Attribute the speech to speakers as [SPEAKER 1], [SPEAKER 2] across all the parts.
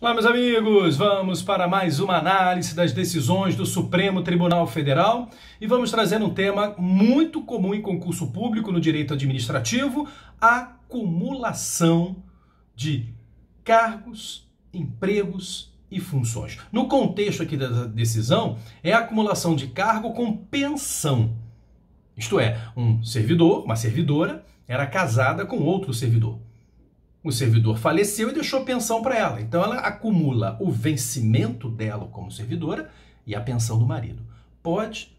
[SPEAKER 1] Olá, meus amigos, vamos para mais uma análise das decisões do Supremo Tribunal Federal e vamos trazer um tema muito comum em concurso público no direito administrativo: a acumulação de cargos, empregos e funções. No contexto aqui da decisão, é a acumulação de cargo com pensão. Isto é, um servidor, uma servidora, era casada com outro servidor. O servidor faleceu e deixou pensão para ela. Então ela acumula o vencimento dela como servidora e a pensão do marido. Pode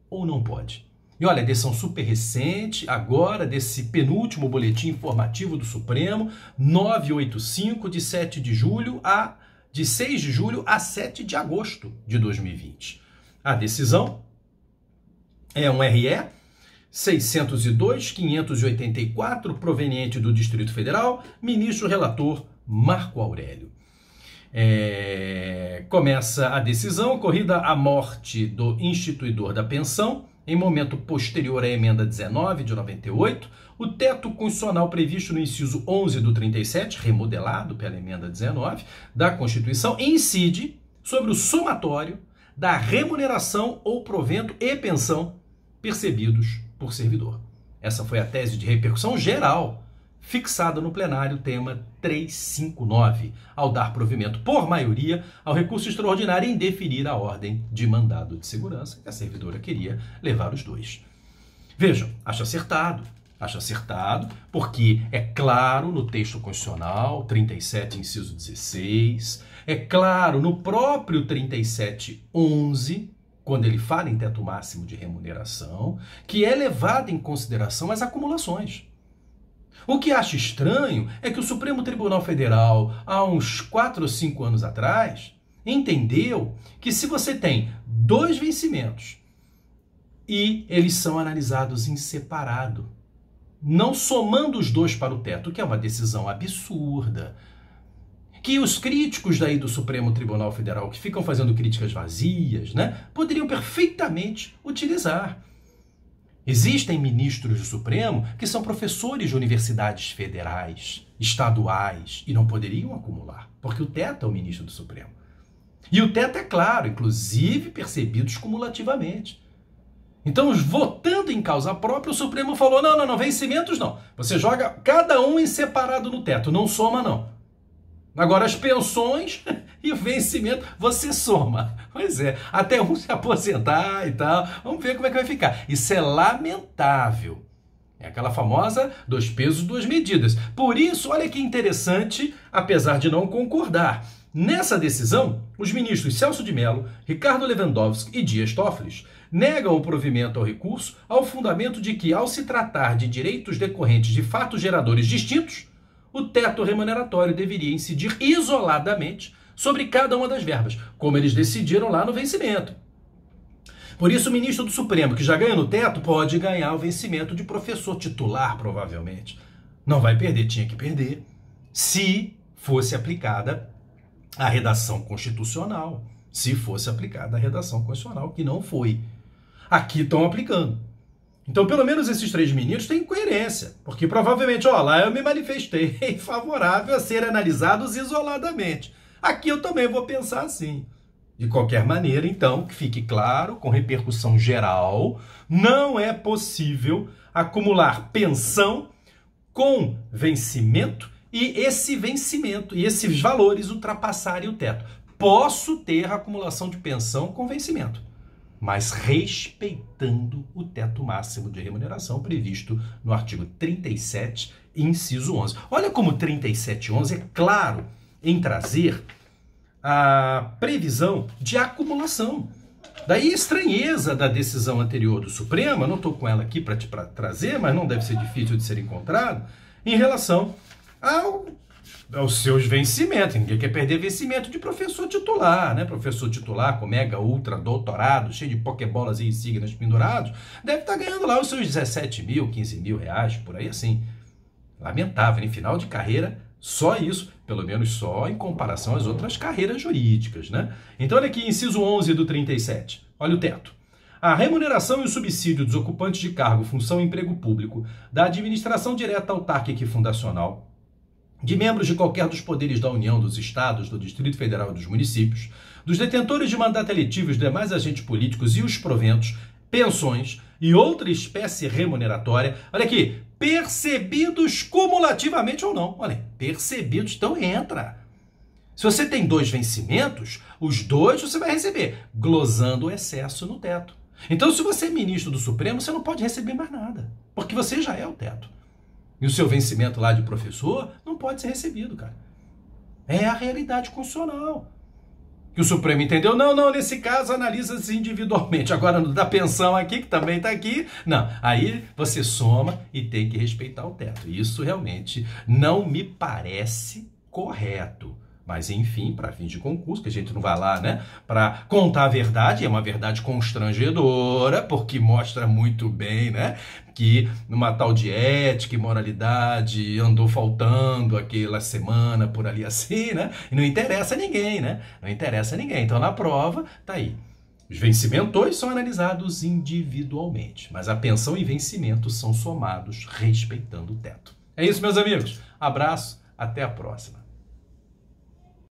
[SPEAKER 1] ou não pode? E olha, decisão super recente, agora desse penúltimo boletim informativo do Supremo, 985, de 6 de julho a 7 de agosto de 2020. A decisão é um RE 602.584, proveniente do Distrito Federal, ministro relator Marco Aurélio. Começa a decisão ocorrida a morte do instituidor da pensão, em momento posterior à emenda 19 de 98, o teto constitucional previsto no inciso 11 do 37, remodelado pela emenda 19 da Constituição, incide sobre o somatório da remuneração ou provento e pensão percebidos por servidor. Essa foi a tese de repercussão geral, fixada no plenário, tema 359, ao dar provimento por maioria ao recurso extraordinário em deferir a ordem de mandado de segurança, que a servidora queria levar os dois. Vejam, acho acertado, porque é claro no texto constitucional, 37, inciso 16, é claro no próprio 37.11, quando ele fala em teto máximo de remuneração, que é levado em consideração as acumulações. O que acho estranho é que o Supremo Tribunal Federal, há uns 4 ou 5 anos atrás, entendeu que se você tem dois vencimentos e eles são analisados em separado, não somando os dois para o teto, que é uma decisão absurda, que os críticos daí do Supremo Tribunal Federal, que ficam fazendo críticas vazias, poderiam perfeitamente utilizar. Existem ministros do Supremo que são professores de universidades federais, estaduais, e não poderiam acumular, porque o teto é o ministro do Supremo. E o teto é claro, inclusive percebidos cumulativamente. Então, votando em causa própria, o Supremo falou, não, vencimentos não. Você joga cada um em separado no teto, não soma não. Agora, as pensões e o vencimento, você soma. Pois é, até um se aposentar e tal. Vamos ver como é que vai ficar. Isso é lamentável. É aquela famosa 2 pesos, 2 medidas. Por isso, olha que interessante, apesar de não concordar. Nessa decisão, os ministros Celso de Mello, Ricardo Lewandowski e Dias Toffoli negam o provimento ao recurso ao fundamento de que, ao se tratar de direitos decorrentes de fatos geradores distintos, o teto remuneratório deveria incidir isoladamente sobre cada uma das verbas, como eles decidiram lá no vencimento. Por isso, o ministro do Supremo, que já ganha no teto, pode ganhar o vencimento de professor titular, provavelmente. Não vai perder, tinha que perder, se fosse aplicada a redação constitucional. Se fosse aplicada a redação constitucional, que não foi. Aqui estão aplicando. Então, pelo menos esses 3 ministros têm coerência, porque provavelmente, lá eu me manifestei favorável a serem analisados isoladamente. Aqui eu também vou pensar assim. De qualquer maneira, então, que fique claro, com repercussão geral, não é possível acumular pensão com vencimento e esse vencimento e esses valores ultrapassarem o teto. Posso ter acumulação de pensão com vencimento, mas respeitando o teto máximo de remuneração previsto no artigo 37, inciso 11. Olha como o 37.11 é claro em trazer a previsão de acumulação. Daí a estranheza da decisão anterior do Supremo, eu não estou com ela aqui para trazer, mas não deve ser difícil de ser encontrado, em relação aos seus vencimentos. Ninguém quer perder vencimento de professor titular, Professor titular com mega, ultra, doutorado, cheio de pokebolas e insígnias pendurados, deve estar ganhando lá os seus 17 mil, 15 mil reais, por aí assim. Lamentável, em final de carreira, só isso, pelo menos só em comparação às outras carreiras jurídicas, Então, olha aqui, inciso 11 do 37, olha o teto. A remuneração e o subsídio dos ocupantes de cargo, função e emprego público da administração direta autárquica e fundacional de membros de qualquer dos poderes da União, dos estados, do Distrito Federal e dos municípios, dos detentores de mandato eletivo, os demais agentes políticos e os proventos, pensões e outra espécie remuneratória, olha aqui, percebidos cumulativamente ou não. Olha, percebidos, então entra. Se você tem 2 vencimentos, os 2 você vai receber, glosando o excesso no teto. Então, se você é ministro do Supremo, você não pode receber mais nada, porque você já é o teto. E o seu vencimento lá de professor não pode ser recebido, cara. É a realidade constitucional. Que o Supremo entendeu? Não, nesse caso analisa-se individualmente. Agora, no da pensão aqui, que também está aqui, não. Aí você soma e tem que respeitar o teto. Isso realmente não me parece correto. Mas, enfim, para fins de concurso, que a gente não vai lá, né, para contar a verdade, é uma verdade constrangedora, porque mostra muito bem, né, que numa tal de ética e moralidade andou faltando aquela semana por ali assim, né, e não interessa a ninguém, né, não interessa a ninguém. Então, na prova, tá aí. Os vencimentos são analisados individualmente, mas a pensão e vencimento são somados respeitando o teto. É isso, meus amigos. Abraço, até a próxima.